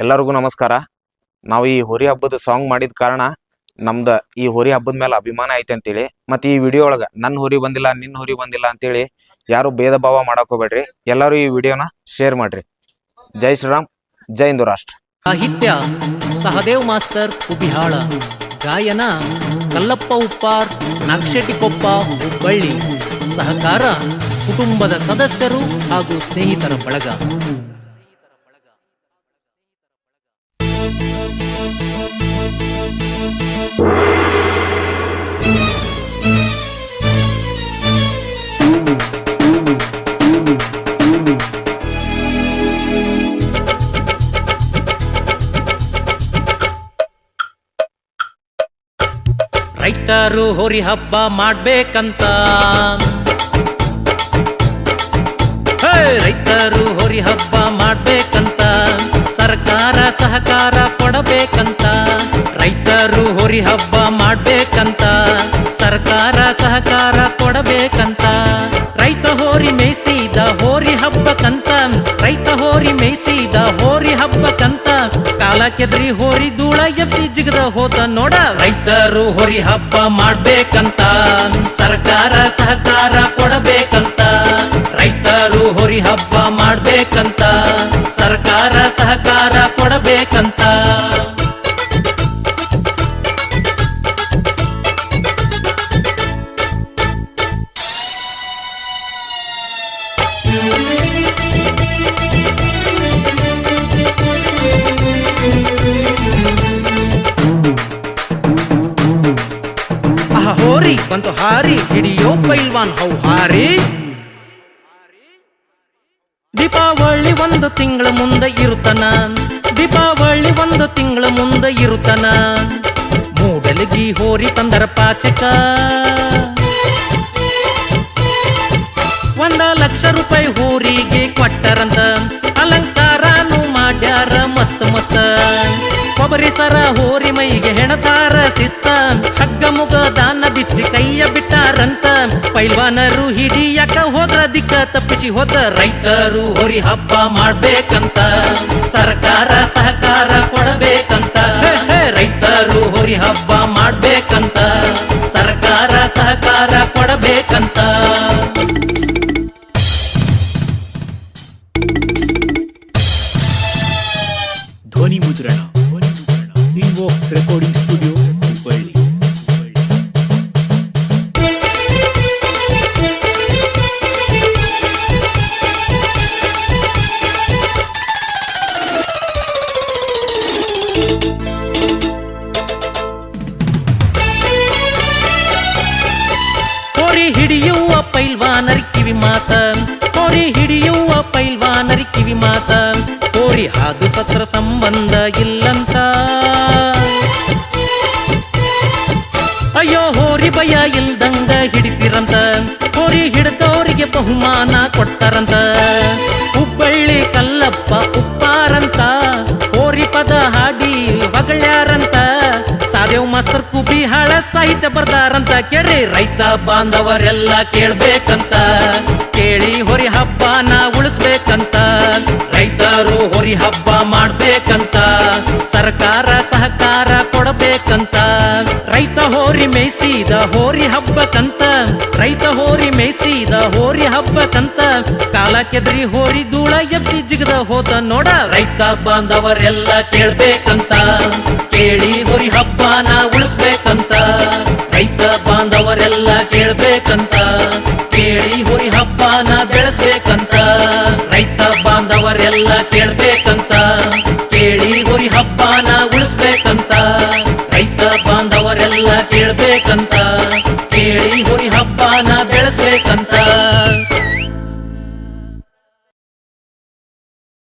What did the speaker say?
ಎಲ್ಲರಿಗೂ ನಮಸ್ಕಾರ. ನಾವು ಈ ಹೋರಿ ಹಬ್ಬದ ಸಾಂಗ್ ಮಾಡಿದ ಕಾರಣ ನಮ್ದು ಈ ಹೋರಿ ಹಬ್ಬದ ಮೇಲೆ ಅಭಿಮಾನ ಐತೆ ಅಂತೇಳಿ, ಮತ್ತೆ ಈ ವಿಡಿಯೋ ಒಳಗ ನನ್ನ ಹೋರಿ ಬಂದಿಲ್ಲ ನಿನ್ನ ಹೋರಿ ಬಂದಿಲ್ಲ ಅಂತೇಳಿ ಯಾರು ಭೇದ ಭಾವ ಮಾಡಕ್ ಹೋಗ್ಬೇಡ್ರಿ. ಎಲ್ಲರೂ ಈ ವಿಡಿಯೋನ ಶೇರ್ ಮಾಡ್ರಿ. ಜೈ ಶ್ರೀರಾಮ್, ಜೈ ಹಿಂದೂ ರಾಷ್ಟ್ರ. ಸಾಹಿತ್ಯ ಸಹದೇವ್ ಮಾಸ್ತರ್ ಕುಬಿಹಾಳ, ಗಾಯನ ಕಲ್ಲಪ್ಪ ಉಪ್ಪಾರ್, ನಾಗಶೆಟ್ಟಿಕೊಪ್ಪ, ಹುಬ್ಬಳ್ಳಿ. ಸಹಕಾರ ಕುಟುಂಬದ ಸದಸ್ಯರು ಹಾಗೂ ಸ್ನೇಹಿತರ ಬಳಗ. ರೈತರು ಹೋರಿ ಹಬ್ಬ ಮಾಡ್ಬೇಕಂತ, ರೈತರು ಹೋರಿ ಹಬ್ಬ ಮಾಡ್ಬೇಕಂತ, ಸರ್ಕಾರ ಸಹಕಾರ ಕೊಡಬೇಕಂತ. ರೈತರು ಹೋರಿ ಹಬ್ಬ ಮಾಡ್ಬೇಕಂತ, ಸರ್ಕಾರ ಸಹಕಾರ ಕೊಡಬೇಕಂತ. ರೈತ ಹೋರಿ ಮೇಯಿಸಿದ ಹೋರಿ ಹಬ್ಬಕ್ಕಂತ, ರೈತ ಹೋರಿ ಮೇಯಿಸಿದ ಹೋರಿ ಹಬ್ಬಕ್ಕಂತ. ಕಾಲ ಕೆದ್ರಿ ಹೋರಿ ಧೂಳ ಎಬ್ಸಿ ಜಿಗದ ಹೋದ ನೋಡ. ರೈತರು ಹೋರಿ ಹಬ್ಬ ಮಾಡ್ಬೇಕಂತ, ಸರ್ಕಾರ ಸಹಕಾರ ಕೊಡಬೇಕಂತ. ರೈತರು ಹೋರಿ ಹಬ್ಬ ಮಾಡ್ಬೇಕಂತ, ಸರ್ಕಾರ ಸಹಕಾರ ಕೊಡಬೇಕಂತ. ಹೋರಿ ಬಂತು ಹಾರಿ ಹಿಡಿಯೋ ಪೈಲ್ವಾನ್ ಹೌ ಹಾರಿ. ದೀಪಾವಳಿ ಒಂದು ತಿಂಗಳ ಮುಂದೆ ಇರುತ್ತನ, ದೀಪಾವಳಿ ಒಂದು ತಿಂಗಳ ಮುಂದೆ ಇರುತ್ತನ. ಮೂಡಲಗಿ ಹೋರಿ ತಂದರ ಪಾಚಕ, 1,00,000 ರೂಪಾಯಿ ಹೋರಿಗೆ ಕೊಟ್ಟರಂತ. ಅಲಂಕಾರನು ಮಾಡ್ಯಾರ ಮಸ್ತ್ ಮಸ್ತ್. ಕೊಬ್ಬರಿ ಸರ ಹೋರಿ ಮೈಗೆ ಹೆಣತಾರ ಶಿಸ್ತ. ಹಗ್ಗ ಮುಗ ದಾನ ಬಿಚ್ಚಿ ಕೈಯ ಬಿಟ್ಟಾರಂತ. ಪೈಲ್ವಾನರು ಹಿಡಿಯಕ ಹೋದ್ರ ದಿಕ್ಕ ತಪ್ಪಿಸಿ ಹೋದ. ರೈತರು ಹೋರಿ ಹಬ್ಬ ಮಾಡ್ಬೇಕಂತ, ಸರ್ಕಾರ ಸಹಕಾರ ಕೊಡಬೇಕಂತ. ರೈತರು ಹೋರಿ ಹಬ್ಬ ಮಾಡ್ಬೇಕಂತ, ಸರ್ಕಾರ ಸಹಕಾರ ಕೊಡಬೇಕಂತ. ಧ್ವನಿ ಮುದ್ರಣ ಇನ್ವೋಕ್ಸ್ ರೆಕಾರ್ಡಿಂಗ್ ಸ್ಟುಡಿಯೋ, ಹುಬ್ಬಳ್ಳಿ. ಹೋರಿ ಹಿಡಿಯುವ ಪೈಲ್ವಾನರಿ ಕಿವಿ ಮಾತ, ಹೋರಿ ಹಿಡಿಯುವ ಪೈಲ್ವಾನರಿ ಕಿವಿ ಮಾತ. ಹೋರಿ ಹಾದು ಸತ್ರ ಸಂಬಂಧ ಇಲ್ಲಂತ. ಅಯ್ಯೋ ಹೋರಿ ಭಯ ಇಲ್ದಂಗ ಹಿಡಿತಿರಂತ. ಹೋರಿ ಹಿಡಿದವರಿಗೆ ಬಹುಮಾನ ಕೊಡ್ತಾರಂತ. ಹುಬ್ಬಳ್ಳಿ ಕಲ್ಲಪ್ಪ ಉಪ್ಪಾರಂತ ಹೋರಿ ಪದ ಹಾಡಿ ಹೊಗಳ್ಯಾರಂತ. ಸಾದೇವ್ ಮಾಸ್ತರ್ ಕುಬಿಹಾಳ ಸಾಹಿತ್ಯ ಬರ್ದಾರಂತ. ಕೇಳಿ ರೈತ ಬಾಂಧವರೆಲ್ಲ ಕೇಳ್ಬೇಕಂತ, ಕೇಳಿ ಹೋರಿ ಹಬ್ಬನ ಉಳಿಸ್ಬೇಕಂತ. ರೈತರು ಹೋರಿ ಹಬ್ಬ ಮಾಡ್ಬೇಕಂತ, ಸರ್ಕಾರ ಸಹಕಾರ ಕೊಡಬೇಕಂತ. ರೈತ ಹೋರಿ ಮೇಯಿಸಿದ ಹೋರಿ ಹಬ್ಬಕ್ಕಂತ, ರೈತ ಹೋರಿ ಮೇಯಿಸಿದ ಹೋರಿ ಹಬ್ಬಕ್ಕಂತ. ಕಾಲ ಕೆದ್ರಿ ಹೋರಿ ಧೂಳ ಎಬ್ಸಿ ಜಿಗದ ಹೋದ ನೋಡ. ರೈತ ಬಾಂಧವರೆಲ್ಲ ಕೇಳ್ಬೇಕಂತ, ಕೇಳಿ ಹೋರಿ ಹಬ್ಬನ ಉಳಿಸ್ಬೇಕಂತ. ರೈತ ಬಾಂಧವರೆಲ್ಲ ಕೇಳ್ಬೇಕಂತ, ಕೇಳಿ ಹೋರಿ ಹಬ್ಬನ ಬೆಳೆಸ್ಬೇಕಂತ. ರೈತ ಬಾಂಧವರೆಲ್ಲ ಕೇಳ್ಬೇಕಂತ.